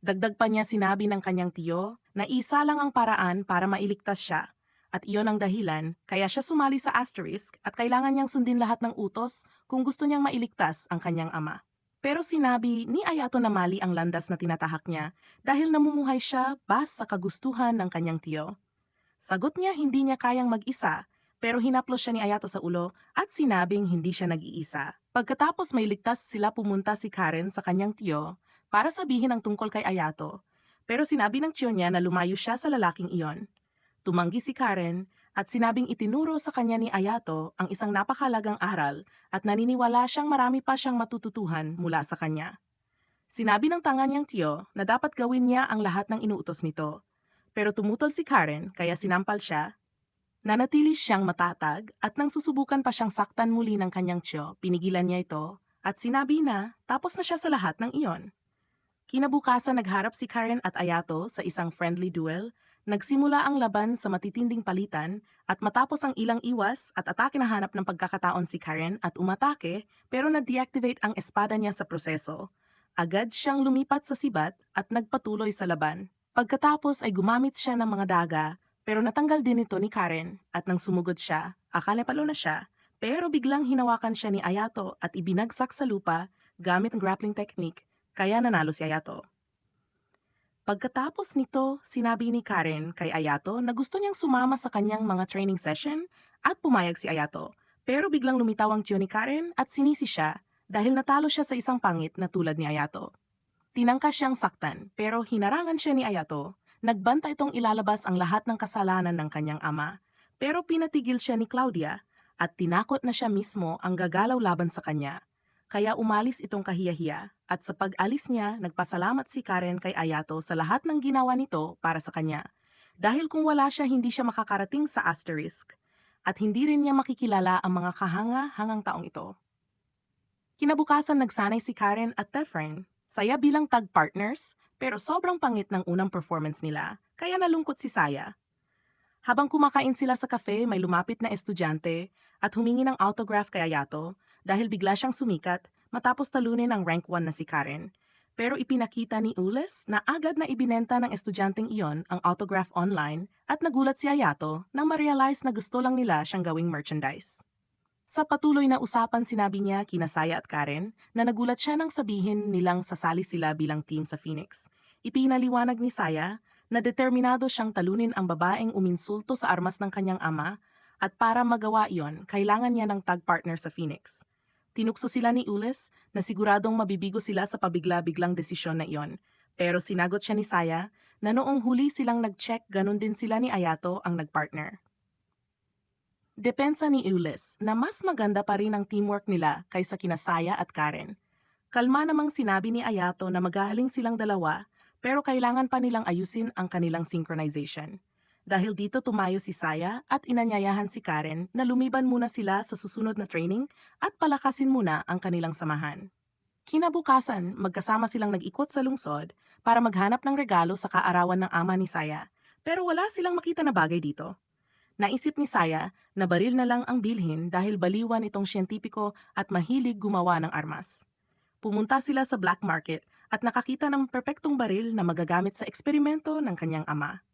[SPEAKER 1] Dagdag pa niya sinabi ng kanyang tiyo na isa lang ang paraan para mailigtas siya at iyon ang dahilan kaya siya sumali sa Asterisk at kailangan niyang sundin lahat ng utos kung gusto niyang mailigtas ang kanyang ama. Pero sinabi ni Ayato na mali ang landas na tinatahak niya dahil namumuhay siya base sa kagustuhan ng kanyang tiyo. Sagot niya hindi niya kayang mag-isa, pero hinaplos siya ni Ayato sa ulo at sinabing hindi siya nag-iisa. Pagkatapos may ligtas sila pumunta si Karen sa kanyang tiyo para sabihin ang tungkol kay Ayato, pero sinabi ng tiyo niya na lumayo siya sa lalaking iyon. Tumanggi si Karen at sinabing itinuro sa kanya ni Ayato ang isang napakalagang aral at naniniwala siyang marami pa siyang matututuhan mula sa kanya. Sinabi ng tanga niyang tiyo na dapat gawin niya ang lahat ng inuutos nito. Pero tumutol si Karen kaya sinampal siya. Nanatili siyang matatag at nang susubukan pa siyang saktan muli ng kanyang tiyo, pinigilan niya ito at sinabi na tapos na siya sa lahat ng iyon. Kinabukasan nagharap si Karen at Ayato sa isang friendly duel. Nagsimula ang laban sa matitinding palitan at matapos ang ilang iwas at atake na hanap ng pagkakataon si Karen at umatake pero na-deactivate ang espada niya sa proseso. Agad siyang lumipat sa sibat at nagpatuloy sa laban. Pagkatapos ay gumamit siya ng mga daga pero natanggal din ito ni Karen at nang sumugod siya, akala palo na siya pero biglang hinawakan siya ni Ayato at ibinagsak sa lupa gamit ang grappling technique kaya nanalo si Ayato. Pagkatapos nito, sinabi ni Karen kay Ayato na gusto niyang sumama sa kanyang mga training session at pumayag si Ayato. Pero biglang lumitaw ang tiyo ni Karen at sinisi siya dahil natalo siya sa isang pangit na tulad ni Ayato. Tinangka siyang saktan pero hinarangan siya ni Ayato. Nagbanta itong ilalabas ang lahat ng kasalanan ng kanyang ama. Pero pinatigil siya ni Claudia at tinakot na siya mismo ang gagalaw laban sa kanya. Kaya umalis itong kahiyahiya at sa pag-alis niya nagpasalamat si Karen kay Ayato sa lahat ng ginawa nito para sa kanya. Dahil kung wala siya hindi siya makakarating sa Asterisk at hindi rin niya makikilala ang mga kahanga-hangang taong ito. Kinabukasan nagsanay si Karen at Tefren. Saya bilang tag-partners pero sobrang pangit ng unang performance nila kaya nalungkot si Saya. Habang kumakain sila sa cafe may lumapit na estudyante at humingi ng autograph kay Ayato dahil bigla siyang sumikat matapos talunin ang rank 1 na si Karen. Pero ipinakita ni Ules na agad na ibinenta ng estudyanteng iyon ang autograph online at nagulat si Ayato nang ma-realize na gusto lang nila siyang gawing merchandise. Sa patuloy na usapan sinabi niya kina Saya at Karen na nagulat siya nang sabihin nilang sasali sila bilang team sa Phoenix. Ipinaliwanag ni Saya na determinado siyang talunin ang babaeng uminsulto sa armas ng kanyang ama at para magawa iyon, kailangan niya ng tag partner sa Phoenix. Tinukso sila ni Ulis na siguradong mabibigo sila sa pabigla-biglang desisyon na iyon. Pero sinagot siya ni Saya na noong huli silang nag-check ganun din sila ni Ayato ang nagpartner. Depensa ni Ulis na mas maganda pa rin ang teamwork nila kaysa kina Saya at Karen. Kalma namang sinabi ni Ayato na magaling silang dalawa pero kailangan pa nilang ayusin ang kanilang synchronization. Dahil dito tumayo si Saya at inanyayahan si Karen na lumiban muna sila sa susunod na training at palakasin muna ang kanilang samahan. Kinabukasan, magkasama silang nag-ikot sa lungsod para maghanap ng regalo sa kaarawan ng ama ni Saya, pero wala silang makita na bagay dito. Naisip ni Saya na baril na lang ang bilhin dahil baliwan itong siyentipiko at mahilig gumawa ng armas. Pumunta sila sa black market at nakakita ng perpektong baril na magagamit sa eksperimento ng kanyang ama.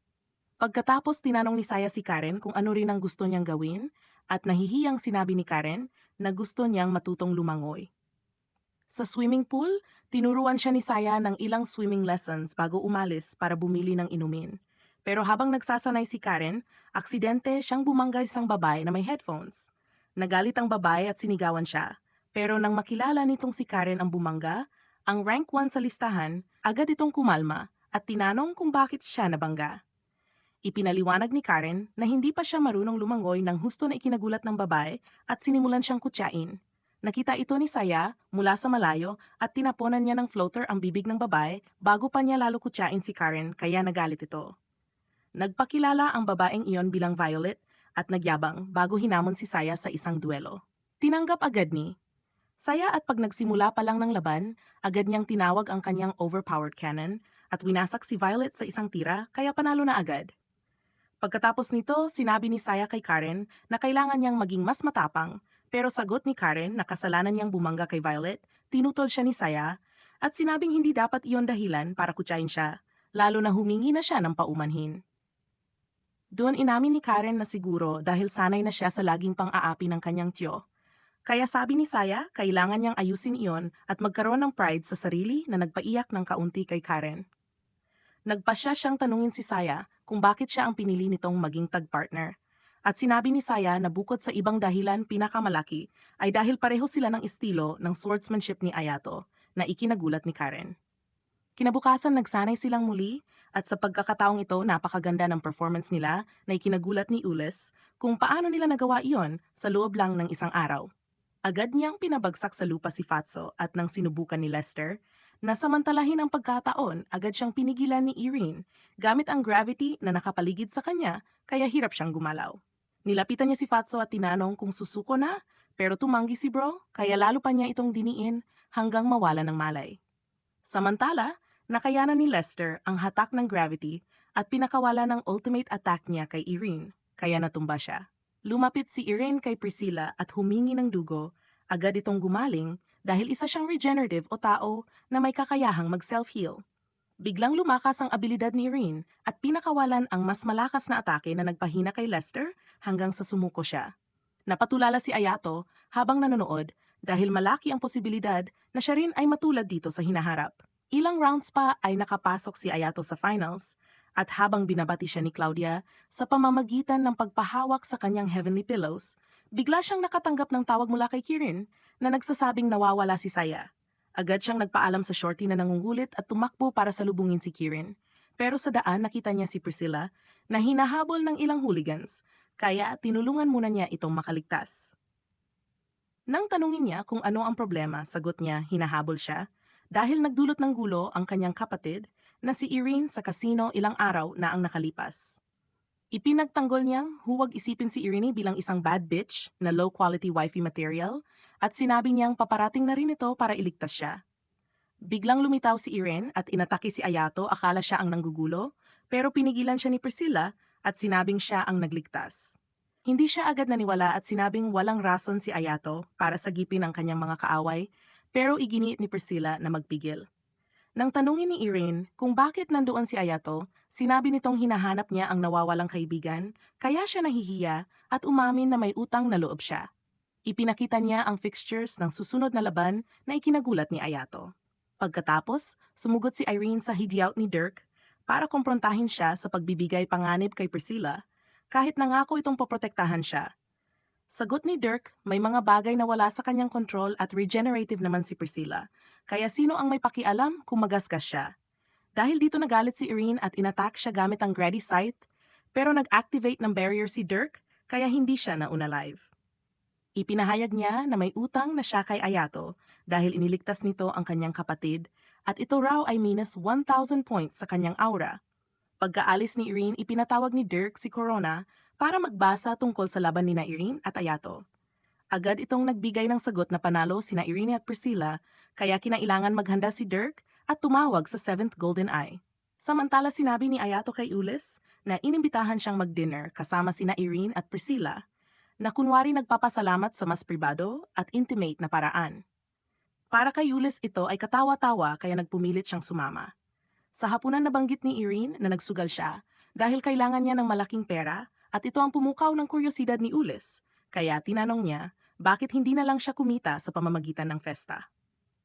[SPEAKER 1] Pagkatapos tinanong ni Saya si Karen kung ano rin ang gusto niyang gawin at nahihiyang sinabi ni Karen na gusto niyang matutong lumangoy. Sa swimming pool, tinuruan siya ni Saya ng ilang swimming lessons bago umalis para bumili ng inumin. Pero habang nagsasanay si Karen, aksidente siyang bumangga sa isang babae na may headphones. Nagalit ang babae at sinigawan siya. Pero nang makilala nitong si Karen ang bumangga, ang rank 1 sa listahan, agad itong kumalma at tinanong kung bakit siya nabangga. Ipinaliwanag ni Karen na hindi pa siya marunong lumangoy nang husto na ikinagulat ng babae at sinimulan siyang kutyain. Nakita ito ni Saya mula sa malayo at tinaponan niya ng floater ang bibig ng babae bago pa niya lalo kutyain si Karen kaya nagalit ito. Nagpakilala ang babaeng iyon bilang Violet at nagyabang bago hinamon si Saya sa isang duelo. Tinanggap agad ni Saya at pag nagsimula pa lang ng laban, agad niyang tinawag ang kanyang overpowered cannon at winasak si Violet sa isang tira kaya panalo na agad. Pagkatapos nito, sinabi ni Saya kay Karen na kailangan niyang maging mas matapang, pero sagot ni Karen na kasalanan niyang bumangga kay Violet, tinutol siya ni Saya, at sinabing hindi dapat iyon dahilan para kutsain siya, lalo na humingi na siya ng paumanhin. Doon inamin ni Karen na siguro dahil sanay na siya sa laging pang-aapi ng kanyang tiyo. Kaya sabi ni Saya, kailangan niyang ayusin iyon at magkaroon ng pride sa sarili na nagpaiyak ng kaunti kay Karen. Nagpasya siyang tanungin si Saya kung bakit siya ang pinili nitong maging tag-partner. At sinabi ni Saya na bukod sa ibang dahilan pinakamalaki ay dahil pareho sila ng estilo ng swordsmanship ni Ayato na ikinagulat ni Karen. Kinabukasan nagsanay silang muli at sa pagkakataong ito napakaganda ng performance nila na ikinagulat ni Ulis kung paano nila nagawa iyon sa loob lang ng isang araw. Agad niyang pinabagsak sa lupa si Fatso at nang sinubukan ni Lester, na samantalahin ang pagkataon, agad siyang pinigilan ni Irene gamit ang gravity na nakapaligid sa kanya kaya hirap siyang gumalaw. Nilapitan niya si Fatso at tinanong kung susuko na, pero tumanggi si bro kaya lalo pa niya itong diniin hanggang mawala ng malay. Samantala, nakayanan ni Lester ang hatak ng gravity at pinakawala ng ultimate attack niya kay Irene, kaya natumba siya. Lumapit si Irene kay Priscilla at humingi ng dugo, agad itong gumaling dahil isa siyang regenerative o tao na may kakayahang mag-self-heal. Biglang lumakas ang abilidad ni Irene at pinakawalan ang mas malakas na atake na nagpahina kay Lester hanggang sa sumuko siya. Napatulala si Ayato habang nanonood dahil malaki ang posibilidad na siya rin ay matulad dito sa hinaharap. Ilang rounds pa ay nakapasok si Ayato sa finals at habang binabati siya ni Claudia sa pamamagitan ng pagpahawak sa kanyang heavenly pillows, bigla siyang nakatanggap ng tawag mula kay Kirin na nagsasabing nawawala si Saya. Agad siyang nagpaalam sa shorty na nangungulit at tumakbo para salubungin si Kirin. Pero sa daan nakita niya si Priscilla na hinahabol ng ilang hooligans, kaya tinulungan muna niya itong makaligtas. Nang tanungin niya kung ano ang problema, sagot niya hinahabol siya dahil nagdulot ng gulo ang kanyang kapatid na si Irene sa kasino ilang araw na ang nakalipas. Ipinagtanggol niyang huwag isipin si Irene bilang isang bad bitch na low-quality wifey material at sinabi niyang paparating na rin ito para iligtas siya. Biglang lumitaw si Irene at inatake si Ayato, akala siya ang nanggugulo, pero pinigilan siya ni Priscilla at sinabing siya ang nagligtas. Hindi siya agad naniwala at sinabing walang rason si Ayato para sagipin ang kanyang mga kaaway, pero iginiit ni Priscilla na magpigil. Nang tanungin ni Irene kung bakit nandoon si Ayato, sinabi nitong hinahanap niya ang nawawalang kaibigan, kaya siya nahihiya at umamin na may utang na loob siya. Ipinakita niya ang fixtures ng susunod na laban na ikinagulat ni Ayato. Pagkatapos, sumugot si Irene sa hideout ni Dirk para kumprontahin siya sa pagbibigay panganib kay Priscilla, kahit nangako itong poprotektahan siya. Sagot ni Dirk, may mga bagay na wala sa kanyang control at regenerative naman si Priscilla. Kaya sino ang may pakialam kung magasgas siya? Dahil dito nagalit si Irene at inattack siya gamit ang Grady Sight, pero nag-activate ng barrier si Dirk, kaya hindi siya nauna live. Ipinahayag niya na may utang na siya kay Ayato dahil iniligtas nito ang kanyang kapatid at ito raw ay minus 1,000 points sa kanyang aura. Pagkaalis ni Irene, ipinatawag ni Dirk si Corona para magbasa tungkol sa laban ni Irene at Ayato. Agad itong nagbigay ng sagot na panalo sina Irene at Priscilla, kaya kinailangan maghanda si Dirk at tumawag sa 7th Golden Eye. Samantala sinabi ni Ayato kay Ulis na inimbitahan siyang mag-dinner kasama sina Irene at Priscilla, na kunwari nagpapasalamat sa mas pribado at intimate na paraan. Para kay Ulis ito ay katawa-tawa kaya nagpumilit siyang sumama. Sa hapunan nabanggit ni Irene na nagsugal siya dahil kailangan niya ng malaking pera at ito ang pumukaw ng kuryosidad ni Ulis, kaya tinanong niya bakit hindi na lang siya kumita sa pamamagitan ng festa.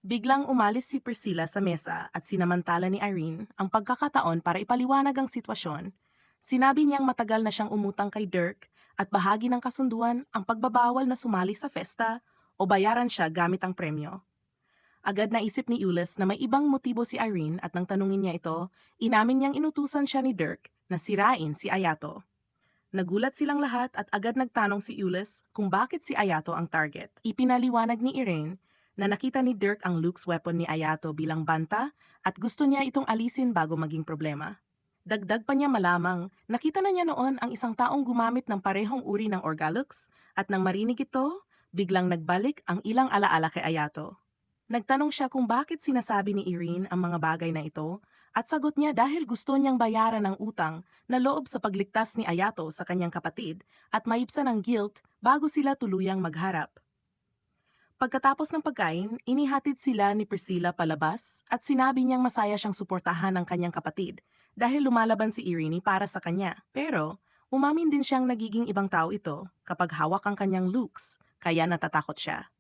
[SPEAKER 1] Biglang umalis si Priscilla sa mesa at sinamantala ni Irene ang pagkakataon para ipaliwanag ang sitwasyon. Sinabi niyang matagal na siyang umutang kay Dirk at bahagi ng kasunduan ang pagbabawal na sumali sa festa o bayaran siya gamit ang premyo. Agad naisip ni Ulis na may ibang motibo si Irene at nang tanungin niya ito, inamin niyang inutusan siya ni Dirk na sirain si Ayato. Nagulat silang lahat at agad nagtanong si Ulis kung bakit si Ayato ang target. Ipinaliwanag ni Irene na nakita ni Dirk ang Luke's weapon ni Ayato bilang banta at gusto niya itong alisin bago maging problema. Dagdag pa niya malamang, nakita na niya noon ang isang taong gumamit ng parehong uri ng Orgalux at nang marinig ito, biglang nagbalik ang ilang alaala kay Ayato. Nagtanong siya kung bakit sinasabi ni Irene ang mga bagay na ito at sagot niya dahil gusto niyang bayaran ng utang na loob sa pagligtas ni Ayato sa kanyang kapatid at maibsan ang guilt bago sila tuluyang magharap. Pagkatapos ng pagkain, inihatid sila ni Priscilla palabas at sinabi niyang masaya siyang suportahan ng kanyang kapatid dahil lumalaban si Irene para sa kanya. Pero, umamin din siyang nagiging ibang tao ito kapag hawak ang kanyang looks, kaya natatakot siya.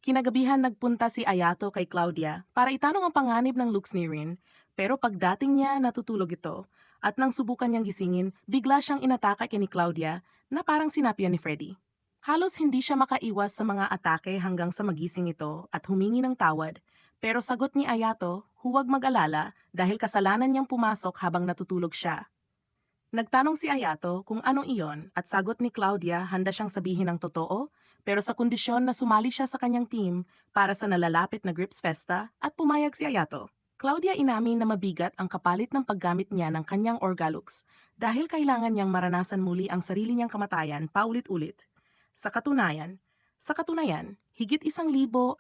[SPEAKER 1] Kinagabihan nagpunta si Ayato kay Claudia para itanong ang panganib ng looks ni Rin, pero pagdating niya natutulog ito at nang subukan niyang gisingin, bigla siyang inatake ni Claudia na parang sinapyan ni Freddy. Halos hindi siya makaiwas sa mga atake hanggang sa magising ito at humingi ng tawad, pero sagot ni Ayato, huwag mag-alala dahil kasalanan niyang pumasok habang natutulog siya. Nagtanong si Ayato kung anong iyon at sagot ni Claudia handa siyang sabihin ang totoo, pero sa kondisyon na sumali siya sa kanyang team para sa nalalapit na Grips Festa at pumayag si Ayato. Claudia inamin na mabigat ang kapalit ng paggamit niya ng kanyang Orgalux dahil kailangan niyang maranasan muli ang sarili niyang kamatayan paulit-ulit. Sa katunayan, higit 1,200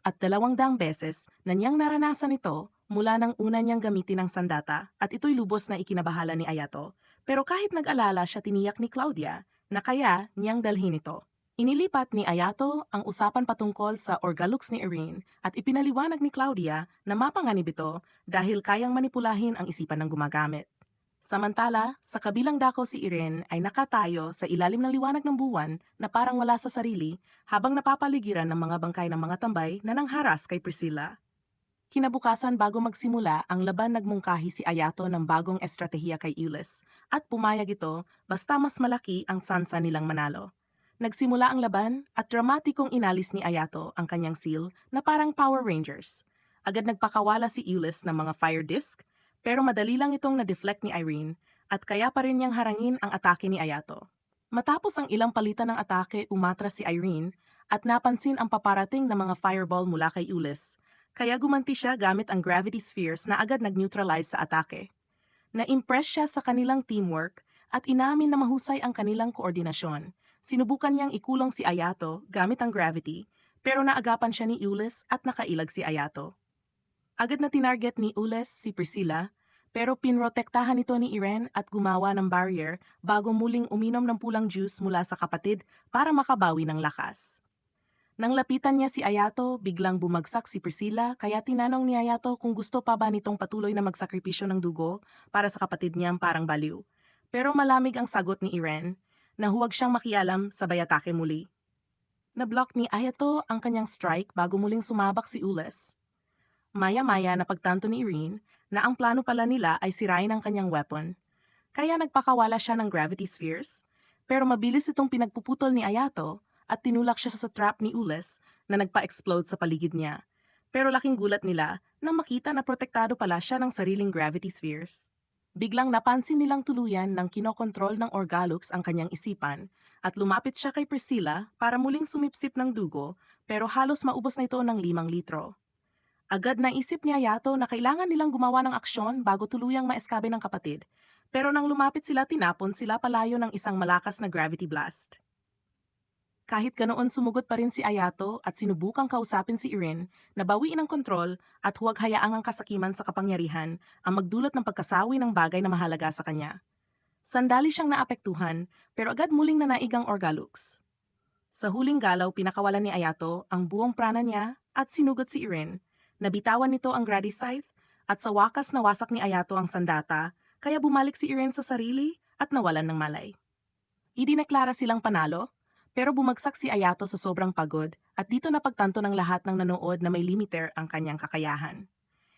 [SPEAKER 1] beses na niyang naranasan ito mula nang una niyang gamitin ang sandata at ito'y lubos na ikinabahala ni Ayato. Pero kahit nag-alala siya tiniyak ni Claudia na kaya niyang dalhin ito. Inilipat ni Ayato ang usapan patungkol sa Orgalux ni Irene at ipinaliwanag ni Claudia na mapanganib ito dahil kayang manipulahin ang isipan ng gumagamit. Samantala, sa kabilang dako si Irene ay nakatayo sa ilalim ng liwanag ng buwan na parang wala sa sarili habang napapaligiran ng mga bangkay ng mga tambay na nangharas kay Priscilla. Kinabukasan bago magsimula ang laban nagmungkahi si Ayato ng bagong estratehiya kay Ulis at pumayag ito basta mas malaki ang tsansa nilang manalo. Nagsimula ang laban at dramatikong inalis ni Ayato ang kanyang seal na parang Power Rangers. Agad nagpakawala si Ulis ng mga fire disc pero madali lang itong na-deflect ni Irene at kaya pa rin niyang harangin ang atake ni Ayato. Matapos ang ilang palitan ng atake, umatras si Irene at napansin ang paparating na mga fireball mula kay Ulis. Kaya gumanti siya gamit ang gravity spheres na agad nag-neutralize sa atake. Na-impress siya sa kanilang teamwork at inamin na mahusay ang kanilang koordinasyon. Sinubukan niyang ikulong si Ayato gamit ang gravity, pero naagapan siya ni Ulis at nakailag si Ayato. Agad na tinarget ni Ulis si Priscilla, pero pinrotektahan ito ni Irene at gumawa ng barrier bago muling uminom ng pulang juice mula sa kapatid para makabawi ng lakas. Nang lapitan niya si Ayato, biglang bumagsak si Priscilla kaya tinanong ni Ayato kung gusto pa ba nitong patuloy na magsakripisyo ng dugo para sa kapatid niyang parang baliw. Pero malamig ang sagot ni Irene na huwag siyang makialam sabay atake muli. Nablock ni Ayato ang kanyang strike bago muling sumabak si Ulis. Maya-maya napagtanto ni Irene na ang plano pala nila ay sirain ang kanyang weapon. Kaya nagpakawala siya ng gravity spheres, pero mabilis itong pinagpuputol ni Ayato at tinulak siya sa trap ni Ules na nagpa-explode sa paligid niya. Pero laking gulat nila nang makita na protektado pala siya ng sariling gravity spheres. Biglang napansin nilang tuluyan ng kinokontrol ng Orgalux ang kanyang isipan at lumapit siya kay Priscilla para muling sumipsip ng dugo pero halos maubos na ito ng 5 litro. Agad naisip ni Ayato na kailangan nilang gumawa ng aksyon bago tuluyang maeskabe ng kapatid. Pero nang lumapit sila tinapon sila palayo ng isang malakas na gravity blast. Kahit ganoon sumugot pa rin si Ayato at sinubukang kausapin si Irin na bawiin ang kontrol at huwag hayaang ang kasakiman sa kapangyarihan ang magdulot ng pagkasawi ng bagay na mahalaga sa kanya. Sandali siyang naapektuhan pero agad muling nanaig ang Orgalux. Sa huling galaw pinakawalan ni Ayato ang buong prana niya at sinugot si Irin. Nabitawan nito ang Gradiscythe at sa wakas nawasak ni Ayato ang sandata kaya bumalik si Irin sa sarili at nawalan ng malay. Idineklara silang panalo, pero bumagsak si Ayato sa sobrang pagod at dito napagtanto ng lahat ng nanood na may limiter ang kanyang kakayahan.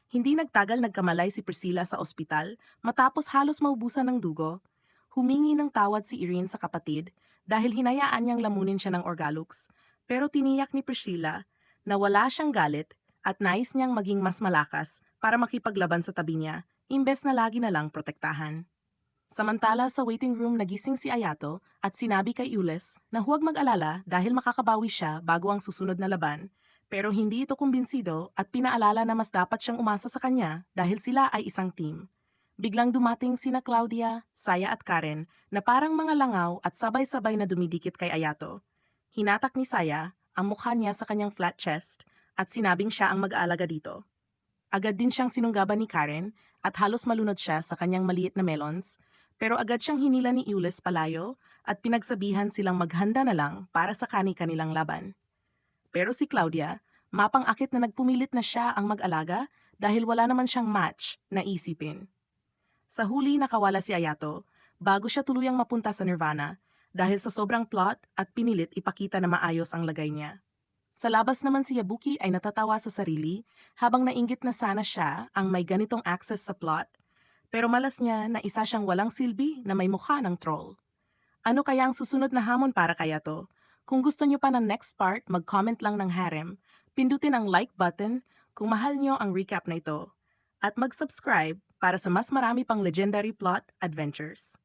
[SPEAKER 1] Hindi nagtagal nagkamalay si Priscilla sa ospital matapos halos maubusan ng dugo. Humingi ng tawad si Irene sa kapatid dahil hinayaan niyang lamunin siya ng Orgalux. Pero tiniyak ni Priscilla na wala siyang galit at nais niyang maging mas malakas para makipaglaban sa tabi niya imbes na lagi na lang protektahan. Samantala sa waiting room nagising si Ayato at sinabi kay Ules na huwag mag-alala dahil makakabawi siya bago ang susunod na laban, pero hindi ito kumbinsido at pinaalala na mas dapat siyang umasa sa kanya dahil sila ay isang team. Biglang dumating sina Claudia, Saya at Karen na parang mga langaw at sabay-sabay na dumidikit kay Ayato. Hinatak ni Saya ang mukha niya sa kanyang flat chest at sinabing siya ang mag-aalaga dito. Agad din siyang sinunggaban ni Karen at halos malunod siya sa kanyang maliit na melons, pero agad siyang hinila ni Ules palayo at pinagsabihan silang maghanda na lang para sa kani-kanilang laban. Pero si Claudia, mapang-akit na nagpumilit na siya ang mag-alaga dahil wala naman siyang match na isipin. Sa huli nakawala si Ayato bago siya tuluyang mapunta sa Nirvana dahil sa sobrang plot at pinilit ipakita na maayos ang lagay niya. Sa labas naman si Yabuki ay natatawa sa sarili habang nainggit na sana siya ang may ganitong access sa plot. Pero malas niya na isa siyang walang silbi na may mukha ng troll. Ano kaya ang susunod na hamon para kaya to? Kung gusto niyo pa ng next part, mag-comment lang ng harem, pindutin ang like button kung mahal niyo ang recap na ito, at mag-subscribe para sa mas marami pang legendary plot adventures.